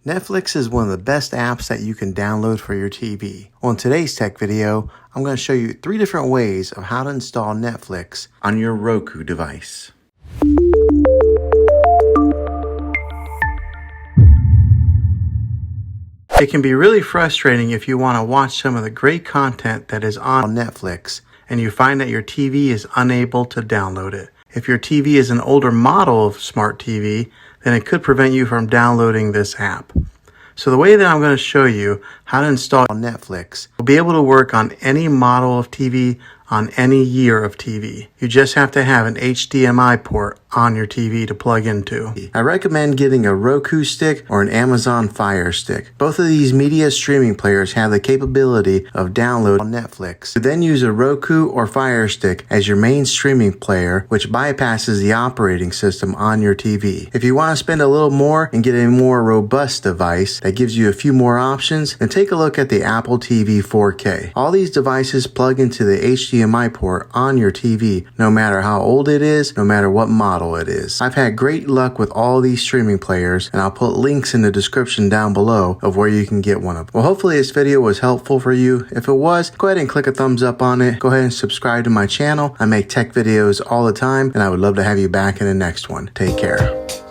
Netflix is one of the best apps that you can download for your TV. On today's tech video, I'm going to show you 3 different ways of how to install Netflix on your Roku device. It can be really frustrating if you want to watch some of the great content that is on Netflix and you find that your TV is unable to download it. If your TV is an older model of smart TV, then it could prevent you from downloading this app. So the way that I'm going to show you how to install Netflix will be able to work on any model of TV on any year of TV. You just have to have an HDMI port on your TV to plug into. I recommend getting a Roku stick or an Amazon Fire Stick. Both of these media streaming players have the capability of downloading Netflix. You then use a Roku or Fire Stick as your main streaming player, which bypasses the operating system on your TV. If you want to spend a little more and get a more robust device that gives you a few more options, then take a look at the Apple TV 4K. All these devices plug into the HDMI port on your TV, no matter how old it is, no matter what model it is. I've had great luck with all these streaming players, and I'll put links in the description down below of where you can get one of them. Well, hopefully this video was helpful for you. If it was, go ahead and click a thumbs up on it. Go ahead and subscribe to my channel. I make tech videos all the time, and I would love to have you back in the next one. Take care.